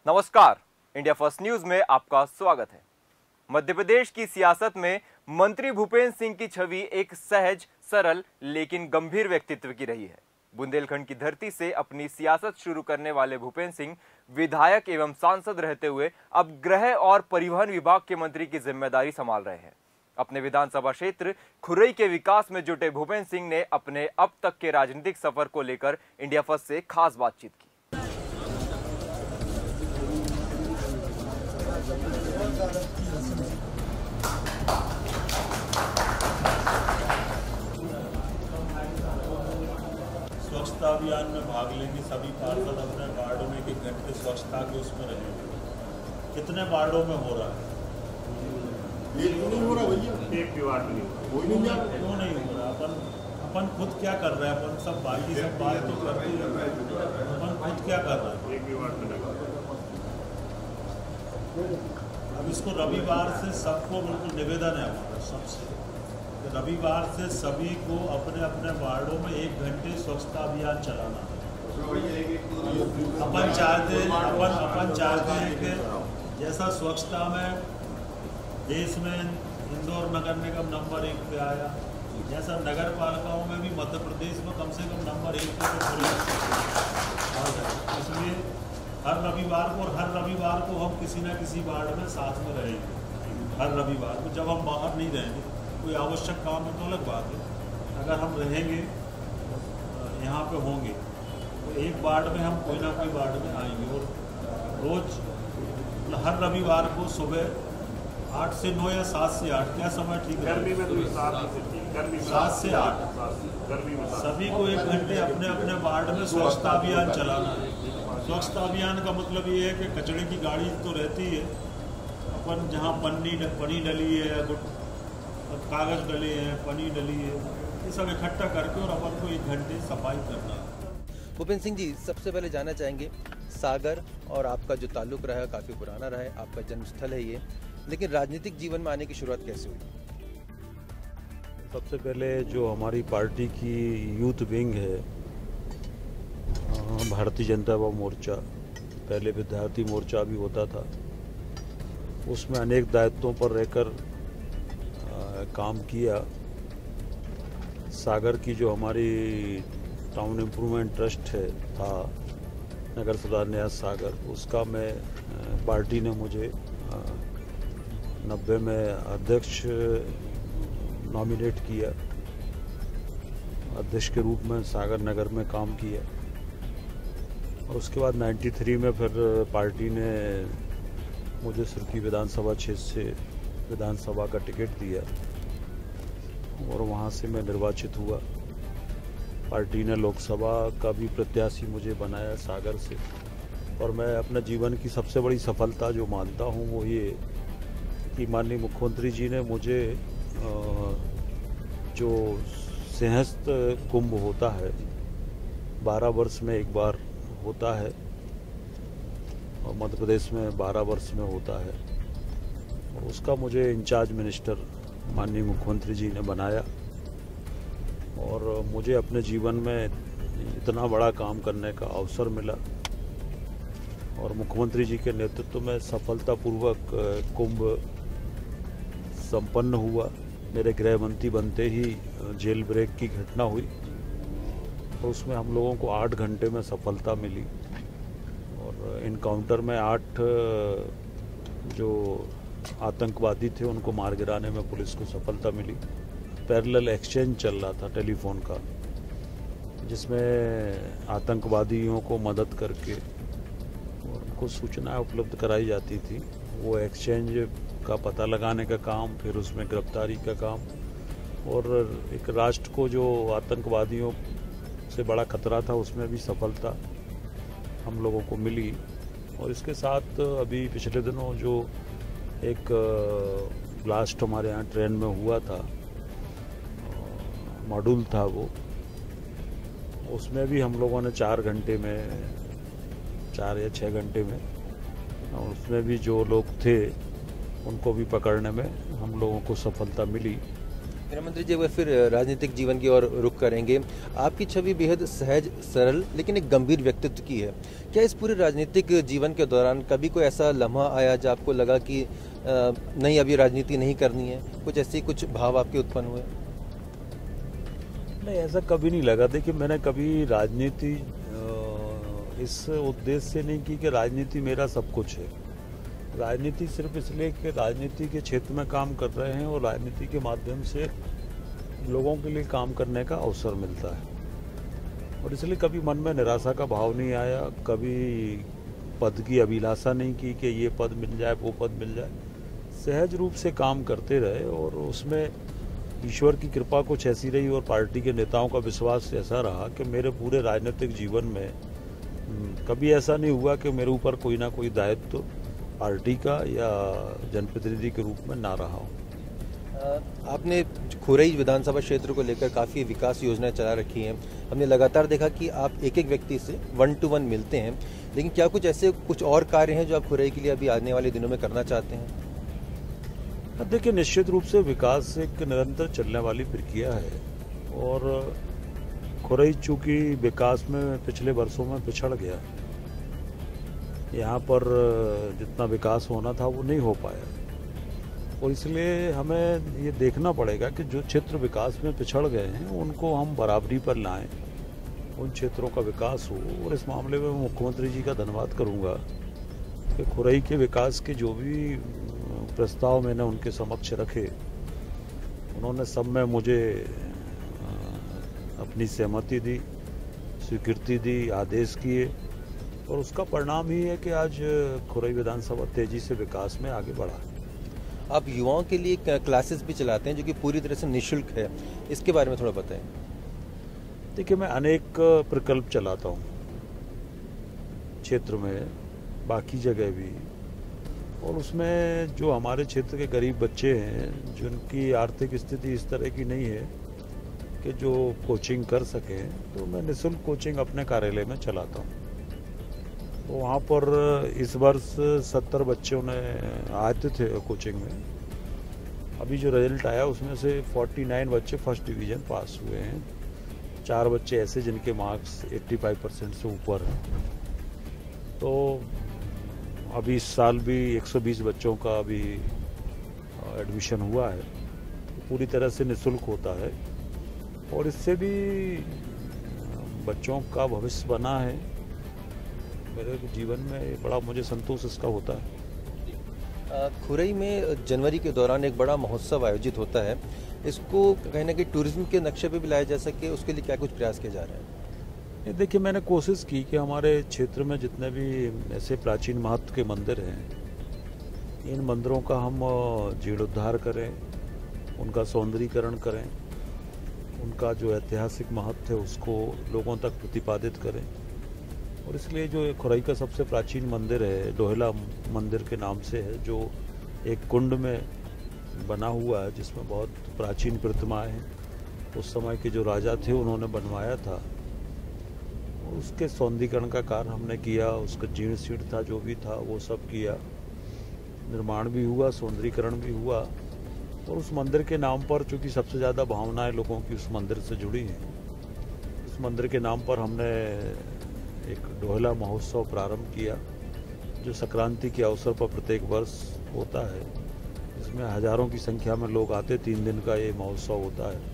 नमस्कार, India first news में आपका स्वागत है। मध्य प्रदेश की सियासत में मंत्री भूपेंद्र सिंह की छवि एक सहज, सरल लेकिन गंभीर व्यक्तित्व की रही है। बुंदेलखंड की धरती से अपनी सियासत शुरू करने वाले भूपेंद्र सिंह विधायक एवं सांसद रहते हुए अब गृह और परिवहन विभाग के मंत्री की जिम्मेदारी संभाल रहे हैं। अपने विधानसभा क्षेत्र खुरई के विकास में जुटे भूपेंद्र सिंह ने अपने अब तक के राजनीतिक सफर को लेकर इंडिया फर्स्ट से खास बातचीत की। स्वच्छता अभियान में भाग लेंगे सभी पार्षद अपने वार्डों में 1 घंटे स्वच्छता के उसमें रहेंगे। कितने वार्डों में हो रहा है? एक नहीं हो रहा भैया, एक भी वार्ड नहीं, कोई नहीं जा रहा। क्यों नहीं हो रहा? अपन खुद क्या कर रहे हैं? अपन सब बाकी सब बात तो करते ही हैं। अपन खुद क्या कर रहे हैं? एक भी वार्ड में नहीं। अब इसको रविवार से सबको बिल्कुल निवेदन है हमारा सबसे, रविवार से सभी को अपने अपने वार्डों में 1 घंटे स्वच्छता अभियान चलाना है। अपन चाहते हैं कि जैसा स्वच्छता में देश में इंदौर नगर निगम नंबर 1 पे आया, जैसा नगर पालिकाओं में भी मध्य प्रदेश में कम से कम नंबर 1 पे आ जाए। इसलिए हर रविवार को और हर रविवार को हम किसी न किसी वार्ड में साथ में रहेंगे। हर रविवार को जब हम बाहर नहीं रहेंगे, कोई आवश्यक काम है तो अलग बात है। अगर हम रहेंगे यहाँ पे होंगे तो एक वार्ड में हम कोई ना कोई वार्ड में आएंगे और रोज़ हर रविवार को सुबह 8 से 9 या 7 से 8 क्या समय ठीक है? गर्मी में तो 7 से 8 गर्मी में सभी को 1 घंटे अपने अपने वार्ड में स्वच्छता अभियान चलाना है। स्वच्छता अभियान का मतलब ये है कि कचरे की गाड़ी तो रहती है, अपन जहाँ पन्नी डली है, कागज़ डले हैं, पन्नी डली है, ये सब इकट्ठा करके और अपन को 1 घंटे सफाई करना है। भूपेंद्र सिंह जी, सबसे पहले जानना चाहेंगे सागर और आपका जो ताल्लुक रहा है काफ़ी पुराना रहा है, आपका जन्मस्थल है ये, लेकिन राजनीतिक जीवन में आने की शुरुआत कैसे हुई? सबसे पहले जो हमारी पार्टी की यूथ विंग है, भारतीय जनता युवा मोर्चा, पहले विद्यार्थी मोर्चा भी होता था, उसमें अनेक दायित्वों पर रहकर काम किया। सागर की जो हमारी टाउन इम्प्रूवमेंट ट्रस्ट है था, नगर सुधार न्यास सागर, उसका मैं पार्टी ने मुझे 90 में अध्यक्ष नॉमिनेट किया। अध्यक्ष के रूप में सागर नगर में काम किया और उसके बाद 93 में फिर पार्टी ने मुझे सुर्खी विधानसभा क्षेत्र से विधानसभा का टिकट दिया और वहाँ से मैं निर्वाचित हुआ। पार्टी ने लोकसभा का भी प्रत्याशी मुझे बनाया सागर से और मैं अपने जीवन की सबसे बड़ी सफलता जो मानता हूँ वो ये कि माननीय मुख्यमंत्री जी ने मुझे जो सिंहस्थ कुंभ होता है 12 वर्ष में एक बार होता है और मध्य प्रदेश में 12 वर्ष में होता है, और उसका मुझे इंचार्ज मिनिस्टर माननीय मुख्यमंत्री जी ने बनाया और मुझे अपने जीवन में इतना बड़ा काम करने का अवसर मिला और मुख्यमंत्री जी के नेतृत्व में सफलतापूर्वक कुंभ संपन्न हुआ। मेरे गृह मंत्री बनते ही जेल ब्रेक की घटना हुई और उसमें हम लोगों को 8 घंटे में सफलता मिली और इनकाउंटर में 8 जो आतंकवादी थे उनको मार गिराने में पुलिस को सफलता मिली। पैरेलल एक्सचेंज चल रहा था टेलीफोन का, जिसमें आतंकवादियों को मदद करके उनको सूचनाएं उपलब्ध कराई जाती थी। वो एक्सचेंज का पता लगाने का काम, फिर उसमें गिरफ्तारी का काम और एक राष्ट्र को जो आतंकवादियों से बड़ा खतरा था उसमें भी सफलता हम लोगों को मिली। और इसके साथ अभी पिछले दिनों जो एक ब्लास्ट हमारे यहाँ ट्रेन में हुआ था, मॉड्यूल था वो, उसमें भी हम लोगों ने 4 घंटे में 4 या 6 घंटे में, और उसमें भी जो लोग थे उनको भी पकड़ने में हम लोगों को सफलता मिली गृह मंत्री जी, वो फिर राजनीतिक जीवन की ओर रुख करेंगे। आपकी छवि बेहद सहज, सरल लेकिन एक गंभीर व्यक्तित्व की है। क्या इस पूरे राजनीतिक जीवन के दौरान कभी कोई ऐसा लम्हा आया जब आपको लगा कि नहीं, अभी राजनीति नहीं करनी है? कुछ भाव आपके उत्पन्न हुए? नहीं, ऐसा कभी नहीं लगा। देखिए, मैंने कभी राजनीति इस उद्देश्य से नहीं की कि राजनीति मेरा सब कुछ है। राजनीति सिर्फ इसलिए कि राजनीति के क्षेत्र में काम कर रहे हैं और राजनीति के माध्यम से लोगों के लिए काम करने का अवसर मिलता है, और इसलिए कभी मन में निराशा का भाव नहीं आया, कभी पद की अभिलाषा नहीं की कि ये पद मिल जाए, वो पद मिल जाए। सहज रूप से काम करते रहे और उसमें ईश्वर की कृपा कुछ ऐसी रही और पार्टी के नेताओं का विश्वास ऐसा रहा कि मेरे पूरे राजनीतिक जीवन में कभी ऐसा नहीं हुआ कि मेरे ऊपर कोई ना कोई दायित्व पार्टी का या जनप्रतिनिधि के रूप में ना रहा हो। आपने खुरई विधानसभा क्षेत्र को लेकर काफ़ी विकास योजनाएं चला रखी हैं। हमने लगातार देखा कि आप एक एक व्यक्ति से 1-to-1 मिलते हैं, लेकिन क्या कुछ और कार्य हैं जो आप खुरई के लिए अभी आने वाले दिनों में करना चाहते हैं? देखिए, निश्चित रूप से विकास एक निरंतर चलने वाली प्रक्रिया है, और खुरई चूंकि विकास में पिछले वर्षों में पिछड़ गया, यहाँ पर जितना विकास होना था वो नहीं हो पाया, और इसलिए हमें ये देखना पड़ेगा कि जो क्षेत्र विकास में पिछड़ गए हैं उनको हम बराबरी पर लाएं, उन क्षेत्रों का विकास हो। और इस मामले में मुख्यमंत्री जी का धन्यवाद करूंगा कि खुरई के विकास के जो भी प्रस्ताव मैंने उनके समक्ष रखे, उन्होंने सब में मुझे अपनी सहमति दी, स्वीकृति दी, आदेश किए, और उसका परिणाम ही है कि आज खुरई विधानसभा तेजी से विकास में आगे बढ़ा। आप युवाओं के लिए क्लासेस भी चलाते हैं जो कि पूरी तरह से निःशुल्क है, इसके बारे में थोड़ा बताएं। देखिए, मैं अनेक प्रकल्प चलाता हूँ क्षेत्र में, बाकी जगह भी, और उसमें जो हमारे क्षेत्र के गरीब बच्चे हैं जिनकी आर्थिक स्थिति इस तरह की नहीं है कि जो कोचिंग कर सकें, तो मैं निःशुल्क कोचिंग अपने कार्यालय में चलाता हूँ। तो वहाँ पर इस वर्ष 70 बच्चों ने आते थे कोचिंग में। अभी जो रिजल्ट आया उसमें से 49 बच्चे फर्स्ट डिवीज़न पास हुए हैं, 4 बच्चे ऐसे जिनके मार्क्स 85% से ऊपर हैं। तो अभी इस साल भी 120 बच्चों का अभी एडमिशन हुआ है, पूरी तरह से निःशुल्क होता है, और इससे भी बच्चों का भविष्य बना है। मेरे जीवन में बड़ा मुझे संतोष इसका होता है। खुरई में जनवरी के दौरान एक बड़ा महोत्सव आयोजित होता है, इसको कहीं ना कहीं टूरिज्म के नक्शे पे भी लाया जा सके, उसके लिए क्या कुछ प्रयास किए जा रहे हैं? देखिए, मैंने कोशिश की कि हमारे क्षेत्र में जितने भी ऐसे प्राचीन महत्व के मंदिर हैं, इन मंदिरों का हम जीर्णोद्धार करें, उनका सौंदर्यीकरण करें, उनका जो ऐतिहासिक महत्व है उसको लोगों तक प्रतिपादित करें। और इसलिए जो खुरई का सबसे प्राचीन मंदिर है, डोहला मंदिर के नाम से है, जो एक कुंड में बना हुआ है, जिसमें बहुत प्राचीन प्रतिमाएं हैं, उस समय के जो राजा थे उन्होंने बनवाया था। उसके सौंदर्यीकरण का कार्य हमने किया, उसका जीर्ण शीर्ण था जो भी था वो सब किया, निर्माण भी हुआ, सौंदर्यीकरण भी हुआ। और उस मंदिर के नाम पर, चूँकि सबसे ज़्यादा भावनाएं लोगों की उस मंदिर से जुड़ी हैं, उस मंदिर के नाम पर हमने एक डोहला महोत्सव प्रारंभ किया, जो संक्रांति के अवसर पर प्रत्येक वर्ष होता है, जिसमें हजारों की संख्या में लोग आते। 3 दिन का ये महोत्सव होता है।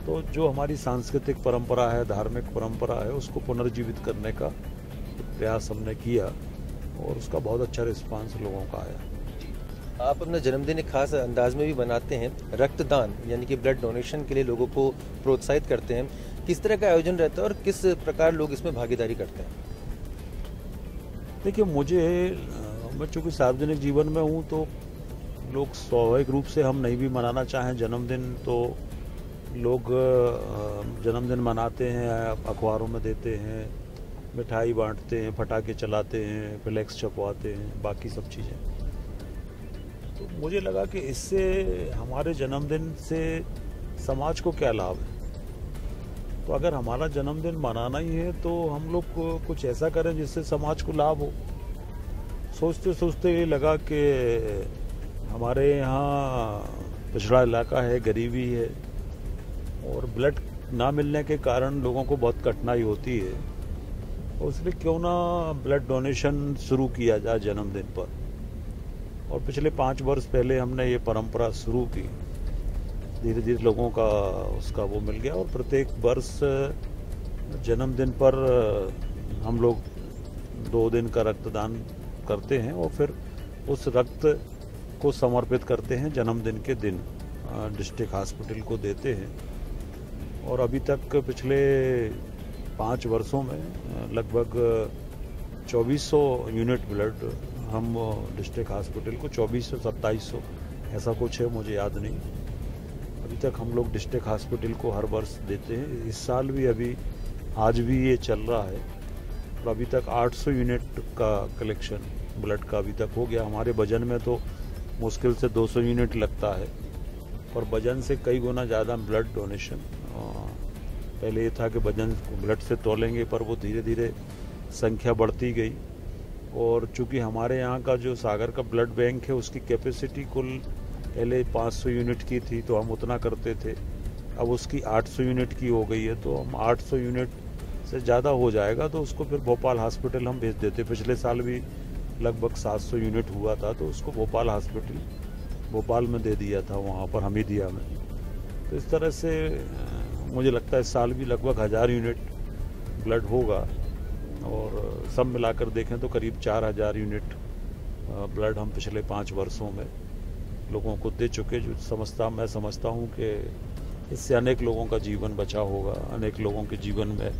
तो जो हमारी सांस्कृतिक परंपरा है, धार्मिक परंपरा है, उसको पुनर्जीवित करने का प्रयास हमने किया, और उसका बहुत अच्छा रिस्पांस लोगों का आया। आप अपना जन्मदिन एक खास अंदाज में भी बनाते हैं, रक्तदान यानी कि ब्लड डोनेशन के लिए लोगों को प्रोत्साहित करते हैं। किस तरह का आयोजन रहता है और किस प्रकार लोग इसमें भागीदारी करते हैं? देखिए, मैं चूँकि सार्वजनिक जीवन में हूँ, तो लोग स्वाभाविक रूप से हम नहीं भी मनाना चाहें जन्मदिन, तो लोग जन्मदिन मनाते हैं, अखबारों में देते हैं, मिठाई बांटते हैं, पटाखे चलाते हैं, फ्लैक्स छपवाते हैं, बाकी सब चीज़ें। तो मुझे लगा कि इससे हमारे जन्मदिन से समाज को क्या लाभ है। तो अगर हमारा जन्मदिन मनाना ही है तो हम लोग कुछ ऐसा करें जिससे समाज को लाभ हो। सोचते सोचते ये लगा कि हमारे यहाँ पिछड़ा इलाका है, गरीबी है और ब्लड ना मिलने के कारण लोगों को बहुत कठिनाई होती है। और इसलिए क्यों ना ब्लड डोनेशन शुरू किया जाए जन्मदिन पर। और पिछले 5 वर्ष पहले हमने ये परंपरा शुरू की, धीरे धीरे लोगों का उसका वो मिल गया और प्रत्येक वर्ष जन्मदिन पर हम लोग 2 दिन का रक्तदान करते हैं और फिर उस रक्त को समर्पित करते हैं जन्मदिन के दिन, डिस्ट्रिक्ट हॉस्पिटल को देते हैं। और अभी तक पिछले 5 वर्षों में लगभग 2400 यूनिट ब्लड हम डिस्ट्रिक्ट हॉस्पिटल को 2400-2700 ऐसा कुछ है, मुझे याद नहीं, अभी तक हम लोग डिस्ट्रिक्ट हॉस्पिटल को हर वर्ष देते हैं। इस साल भी अभी आज भी ये चल रहा है और अभी तक 800 यूनिट का कलेक्शन ब्लड का अभी तक हो गया। हमारे वजन में तो मुश्किल से 200 यूनिट लगता है, पर वजन से कई गुना ज़्यादा ब्लड डोनेशन। पहले ये था कि वजन ब्लड से तोलेंगे, पर वो धीरे धीरे संख्या बढ़ती गई। और चूंकि हमारे यहाँ का जो सागर का ब्लड बैंक है उसकी कैपेसिटी कुल पहले 500 यूनिट की थी, तो हम उतना करते थे। अब उसकी 800 यूनिट की हो गई है, तो हम 800 यूनिट से ज़्यादा हो जाएगा तो उसको फिर भोपाल हॉस्पिटल हम भेज देते। पिछले साल भी लगभग 700 यूनिट हुआ था, तो उसको भोपाल हॉस्पिटल भोपाल में दे दिया था, वहाँ पर हमीदिया में। तो इस तरह से मुझे लगता है इस साल भी लगभग 1000 यूनिट ब्लड होगा और सब मिलाकर देखें तो करीब 4000 यूनिट ब्लड हम पिछले 5 वर्षों में लोगों को दे चुके। जो मैं समझता हूँ कि इससे अनेक लोगों का जीवन बचा होगा, अनेक लोगों के जीवन में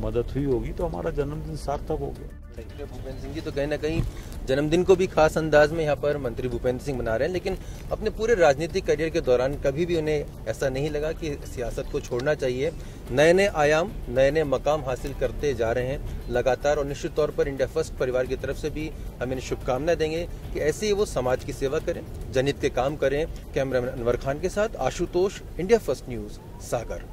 मदद हुई होगी, तो हमारा जन्मदिन सार्थक हो गया। भूपेंद्र सिंह जी तो कहीं ना कहीं जन्मदिन को भी खास अंदाज में यहाँ पर मंत्री भूपेंद्र सिंह मना रहे हैं, लेकिन अपने पूरे राजनीतिक करियर के दौरान कभी भी उन्हें ऐसा नहीं लगा कि सियासत को छोड़ना चाहिए। नए नए आयाम, नए नए मकाम हासिल करते जा रहे हैं लगातार, और निश्चित तौर पर इंडिया फर्स्ट परिवार की तरफ से भी हम इन्हें शुभकामनाएं देंगे कि ऐसे ही वो समाज की सेवा करें, जनहित के काम करें। कैमरामैन अनवर खान के साथ आशुतोष, इंडिया फर्स्ट न्यूज, सागर।